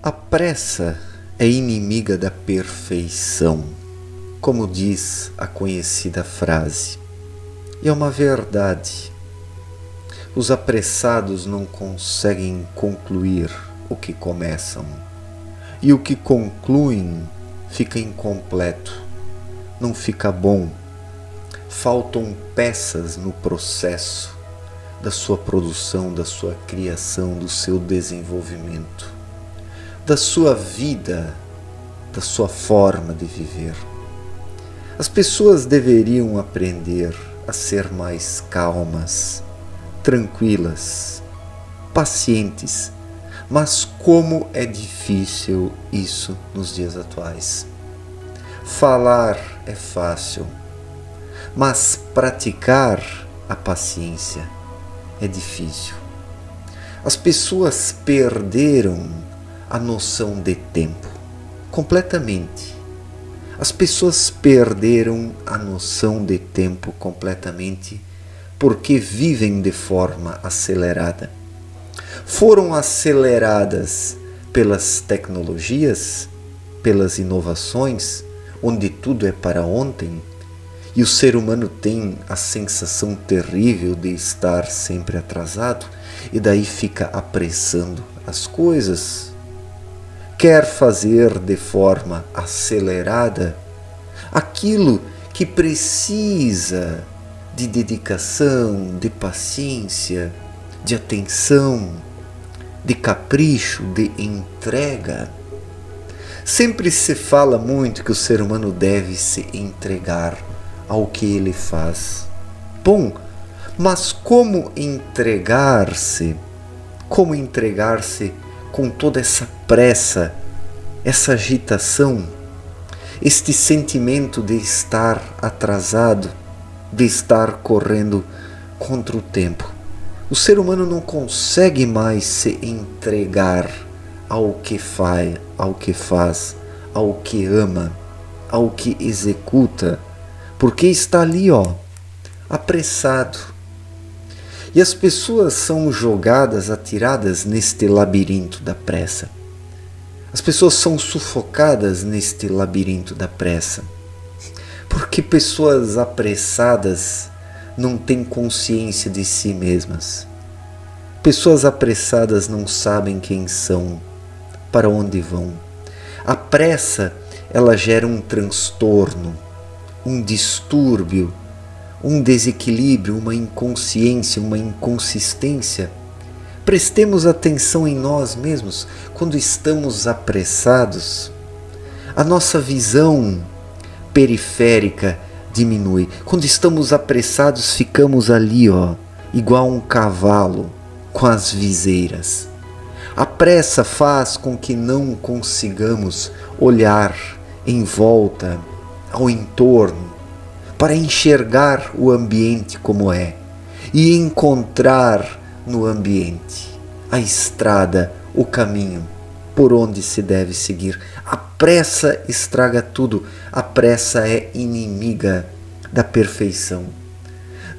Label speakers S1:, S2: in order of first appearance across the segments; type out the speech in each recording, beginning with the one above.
S1: A pressa é inimiga da perfeição, como diz a conhecida frase. E é uma verdade. Os apressados não conseguem concluir o que começam. E o que concluem fica incompleto, não fica bom. Faltam peças no processo da sua produção, da sua criação, do seu desenvolvimento, da sua vida, da sua forma de viver. As pessoas deveriam aprender a ser mais calmas, tranquilas, pacientes, mas como é difícil isso nos dias atuais. Falar é fácil, mas praticar a paciência é difícil. As pessoas perderam a noção de tempo completamente. As pessoas perderam a noção de tempo completamente porque vivem de forma acelerada. Foram aceleradas pelas tecnologias, pelas inovações, onde tudo é para ontem, e o ser humano tem a sensação terrível de estar sempre atrasado e daí fica apressando as coisas. Quer fazer de forma acelerada aquilo que precisa de dedicação, de paciência, de atenção, de capricho, de entrega. Sempre se fala muito que o ser humano deve se entregar ao que ele faz. Bom, mas como entregar-se? Como entregar-se com toda essa pressa, essa agitação, este sentimento de estar atrasado, de estar correndo contra o tempo? O ser humano não consegue mais se entregar ao que faz, ao que ama, ao que executa, porque está ali, apressado. E as pessoas são jogadas, atiradas neste labirinto da pressa. As pessoas são sufocadas neste labirinto da pressa, porque pessoas apressadas não têm consciência de si mesmas. Pessoas apressadas não sabem quem são, para onde vão. A pressa, ela gera um transtorno, um distúrbio, um desequilíbrio, uma inconsciência, uma inconsistência. Prestemos atenção em nós mesmos. Quando estamos apressados, a nossa visão periférica diminui. Quando estamos apressados, ficamos ali, igual um cavalo com as viseiras. A pressa faz com que não consigamos olhar em volta, ao entorno, para enxergar o ambiente como é e encontrar no ambiente a estrada, o caminho por onde se deve seguir. A pressa estraga tudo. A pressa é inimiga da perfeição.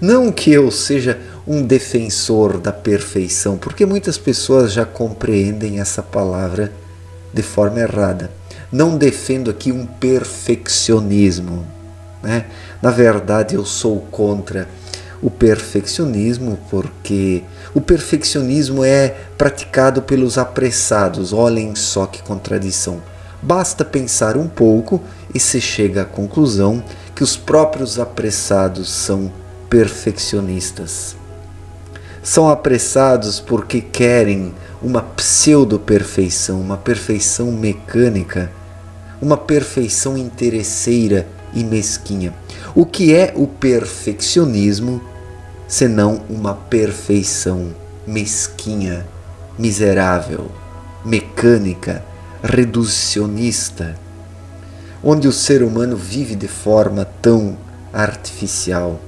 S1: Não que eu seja um defensor da perfeição, porque muitas pessoas já compreendem essa palavra de forma errada. Não defendo aqui um perfeccionismo, né? Na verdade, eu sou contra o perfeccionismo, porque o perfeccionismo é praticado pelos apressados. Olhem só que contradição. Basta pensar um pouco e se chega à conclusão que os próprios apressados são perfeccionistas. São apressados porque querem uma pseudo-perfeição, uma perfeição mecânica, uma perfeição interesseira e mesquinha. O que é o perfeccionismo senão uma perfeição mesquinha, miserável, mecânica, reducionista, onde o ser humano vive de forma tão artificial,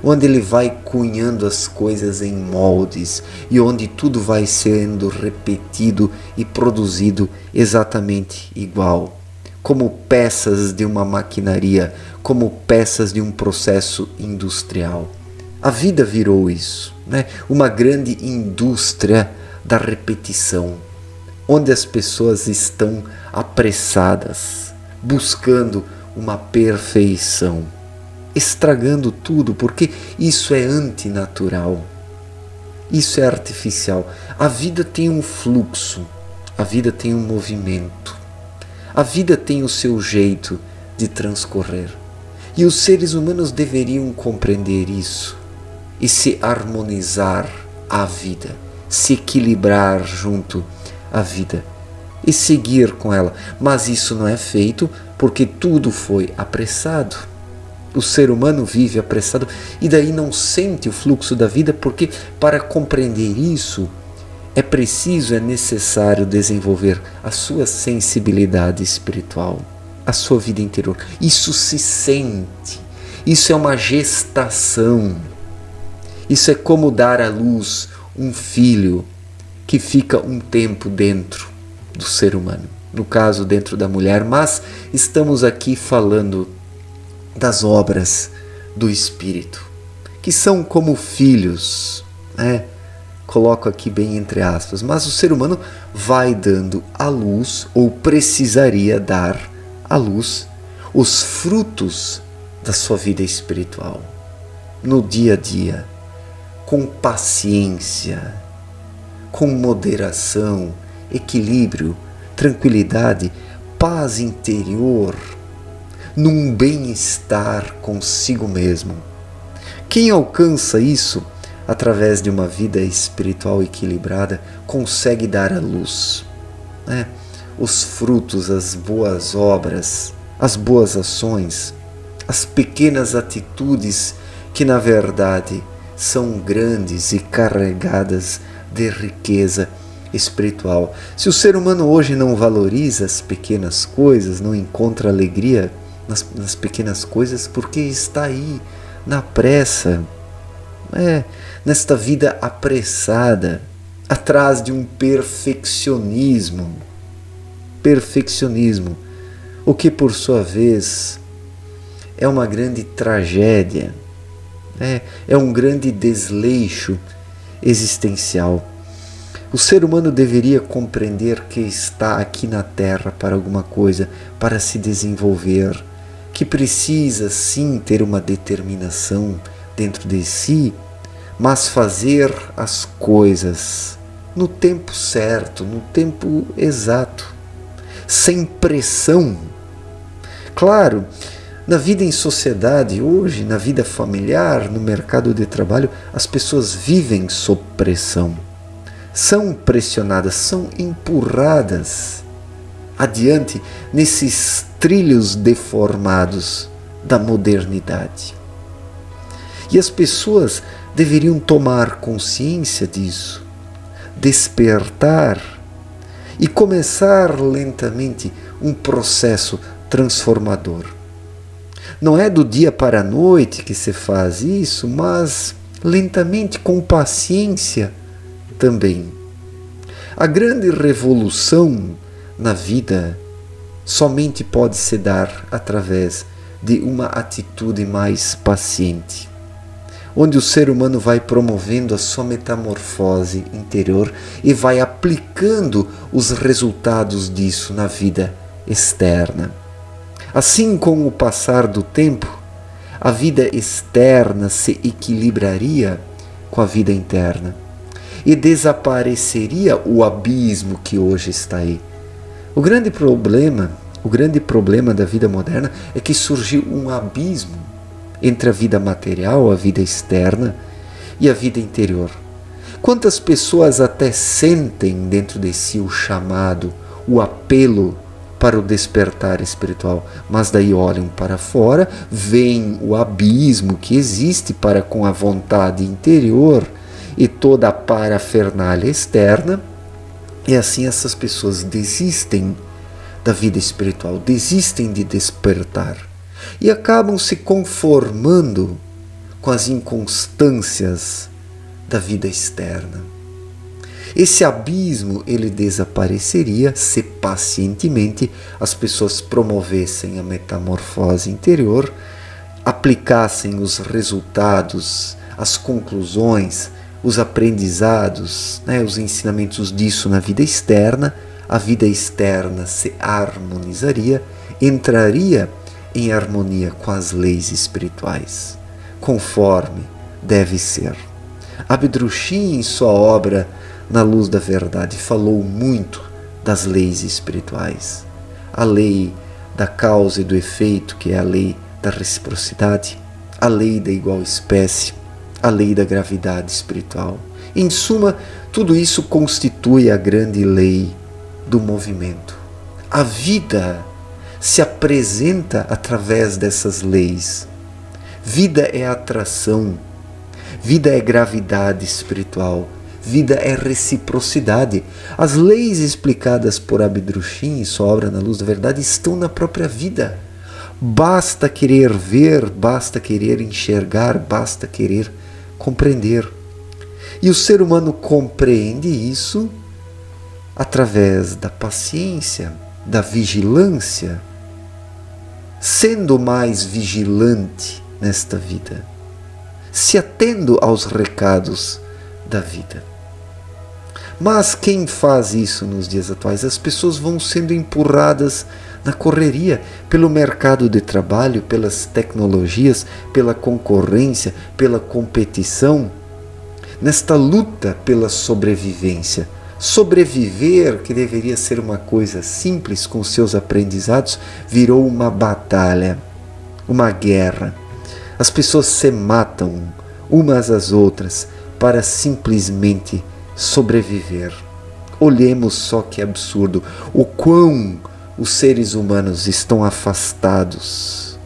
S1: onde ele vai cunhando as coisas em moldes e onde tudo vai sendo repetido e produzido exatamente igual, como peças de uma maquinaria, como peças de um processo industrial. A vida virou isso, né? Uma grande indústria da repetição, onde as pessoas estão apressadas, buscando uma perfeição, estragando tudo, porque isso é antinatural, isso é artificial. A vida tem um fluxo, a vida tem um movimento, a vida tem o seu jeito de transcorrer. E os seres humanos deveriam compreender isso e se harmonizar à vida, se equilibrar junto à vida e seguir com ela. Mas isso não é feito porque tudo foi apressado. O ser humano vive apressado e daí não sente o fluxo da vida, porque para compreender isso é necessário desenvolver a sua sensibilidade espiritual, a sua vida interior. Isso se sente, isso é uma gestação, isso é como dar à luz um filho que fica um tempo dentro do ser humano, no caso dentro da mulher, mas estamos aqui falando das obras do Espírito, que são como filhos, né? Coloco aqui bem entre aspas, mas o ser humano vai dando à luz, ou precisaria dar à luz, os frutos da sua vida espiritual, no dia a dia, com paciência, com moderação, equilíbrio, tranquilidade, paz interior, num bem-estar consigo mesmo. Quem alcança isso através de uma vida espiritual equilibrada consegue dar à luz, né, os frutos, as boas obras, as boas ações, as pequenas atitudes que na verdade são grandes e carregadas de riqueza espiritual. Se o ser humano hoje não valoriza as pequenas coisas, não encontra alegria nas pequenas coisas, porque está aí na pressa, nesta vida apressada, atrás de um perfeccionismo, o que por sua vez é uma grande tragédia, é um grande desleixo existencial. O ser humano deveria compreender que está aqui na Terra para alguma coisa, para se desenvolver, que precisa sim ter uma determinação dentro de si, mas fazer as coisas no tempo certo, no tempo exato, sem pressão. Claro, na vida em sociedade hoje, na vida familiar, no mercado de trabalho, as pessoas vivem sob pressão. São pressionadas, são empurradas adiante nesses trilhos deformados da modernidade. E as pessoas deveriam tomar consciência disso, despertar e começar lentamente um processo transformador. Não é do dia para a noite que se faz isso, mas lentamente, com paciência também. A grande revolução na vida somente pode se dar através de uma atitude mais paciente, onde o ser humano vai promovendo a sua metamorfose interior e vai aplicando os resultados disso na vida externa. Assim, com o passar do tempo, a vida externa se equilibraria com a vida interna e desapareceria o abismo que hoje está aí. O grande problema da vida moderna é que surgiu um abismo entre a vida material, a vida externa e a vida interior. Quantas pessoas até sentem dentro de si o chamado, o apelo para o despertar espiritual, mas daí olham para fora, veem o abismo que existe para com a vontade interior e toda a parafernália externa, e assim essas pessoas desistem da vida espiritual, desistem de despertar e acabam se conformando com as inconstâncias da vida externa. Esse abismo ele desapareceria se pacientemente as pessoas promovessem a metamorfose interior, aplicassem os resultados, as conclusões, os aprendizados, os ensinamentos disso na vida externa, a vida externa se harmonizaria, entraria em harmonia com as leis espirituais, conforme deve ser. Abdrushim, em sua obra Na Luz da Verdade, falou muito das leis espirituais. A lei da causa e do efeito, que é a lei da reciprocidade, a lei da igual espécie, a lei da gravidade espiritual. Em suma, tudo isso constitui a grande lei do movimento. A vida se apresenta através dessas leis. Vida é atração, vida é gravidade espiritual, vida é reciprocidade. As leis explicadas por Abdrushim em sua obra Na Luz da Verdade estão na própria vida. Basta querer ver, basta querer enxergar, basta querer compreender. E o ser humano compreende isso através da paciência, da vigilância, sendo mais vigilante nesta vida, se atendo aos recados da vida. Mas quem faz isso nos dias atuais? As pessoas vão sendo empurradas na correria, pelo mercado de trabalho, pelas tecnologias, pela concorrência, pela competição, nesta luta pela sobrevivência. Sobreviver, que deveria ser uma coisa simples com seus aprendizados, virou uma batalha, uma guerra. As pessoas se matam umas às outras para simplesmente sobreviver. Olhemos só que absurdo, o quão os seres humanos estão afastados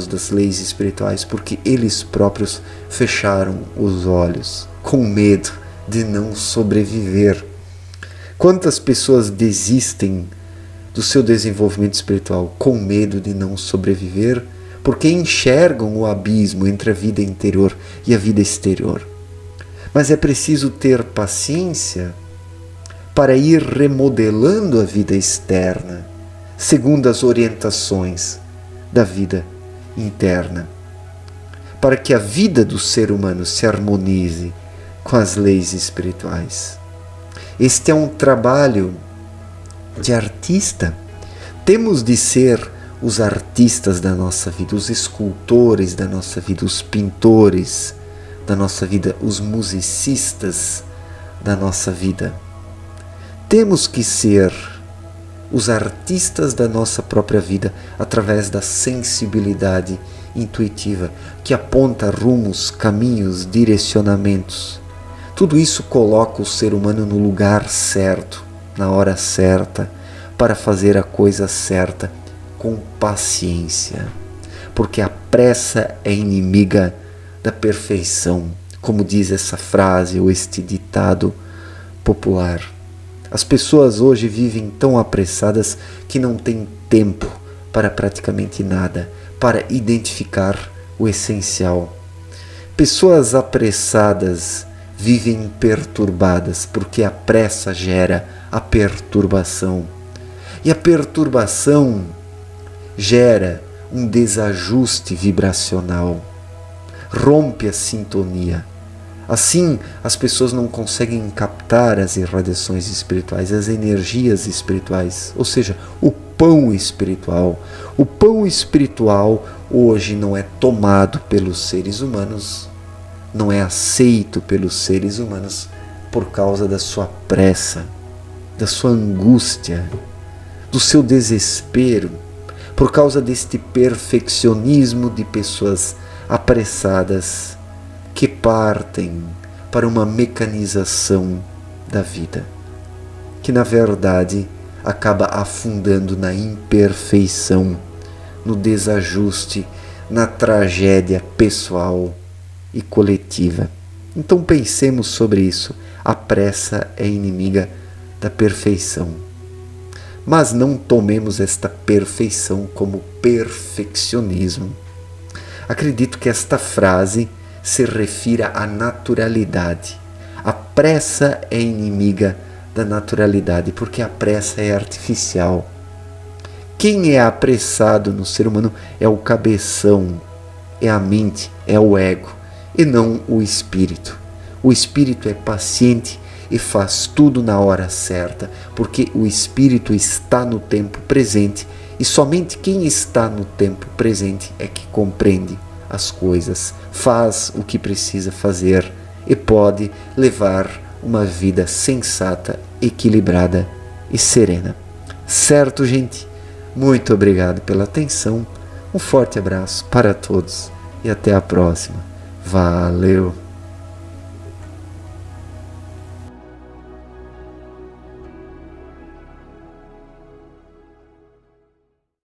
S1: das leis espirituais, porque eles próprios fecharam os olhos, com medo de não sobreviver. Quantas pessoas desistem do seu desenvolvimento espiritual com medo de não sobreviver, porque enxergam o abismo entre a vida interior e a vida exterior. Mas é preciso ter paciência para ir remodelando a vida externa, segundo as orientações da vida interna, para que a vida do ser humano se harmonize com as leis espirituais. Este é um trabalho de artista. Temos de ser os artistas da nossa vida, os escultores da nossa vida, os pintores da nossa vida, os musicistas da nossa vida. Temos que ser os artistas da nossa própria vida através da sensibilidade intuitiva que aponta rumos, caminhos, direcionamentos. Tudo isso coloca o ser humano no lugar certo, na hora certa, para fazer a coisa certa com paciência, porque a pressa é inimiga da perfeição, como diz essa frase ou este ditado popular. As pessoas hoje vivem tão apressadas que não têm tempo para praticamente nada, para identificar o essencial. Pessoas apressadas vivem perturbadas, porque a pressa gera a perturbação. E a perturbação gera um desajuste vibracional, rompe a sintonia. Assim, as pessoas não conseguem captar as irradiações espirituais, as energias espirituais, ou seja, o pão espiritual. O pão espiritual hoje não é tomado pelos seres humanos, não é aceito pelos seres humanos por causa da sua pressa, da sua angústia, do seu desespero, por causa deste perfeccionismo de pessoas apressadas que partem para uma mecanização da vida, que na verdade acaba afundando na imperfeição, no desajuste, na tragédia pessoal e coletiva. Então pensemos sobre isso. A pressa é inimiga da perfeição. Mas não tomemos esta perfeição como perfeccionismo. Acredito que esta frase se refira à naturalidade. A pressa é inimiga da naturalidade, porque a pressa é artificial. Quem é apressado no ser humano é o cabeção, é a mente, é o ego, e não o espírito. O espírito é paciente e faz tudo na hora certa, porque o Espírito está no tempo presente e somente quem está no tempo presente é que compreende as coisas, faz o que precisa fazer e pode levar uma vida sensata, equilibrada e serena. Certo, gente? Muito obrigado pela atenção, um forte abraço para todos e até a próxima. Valeu!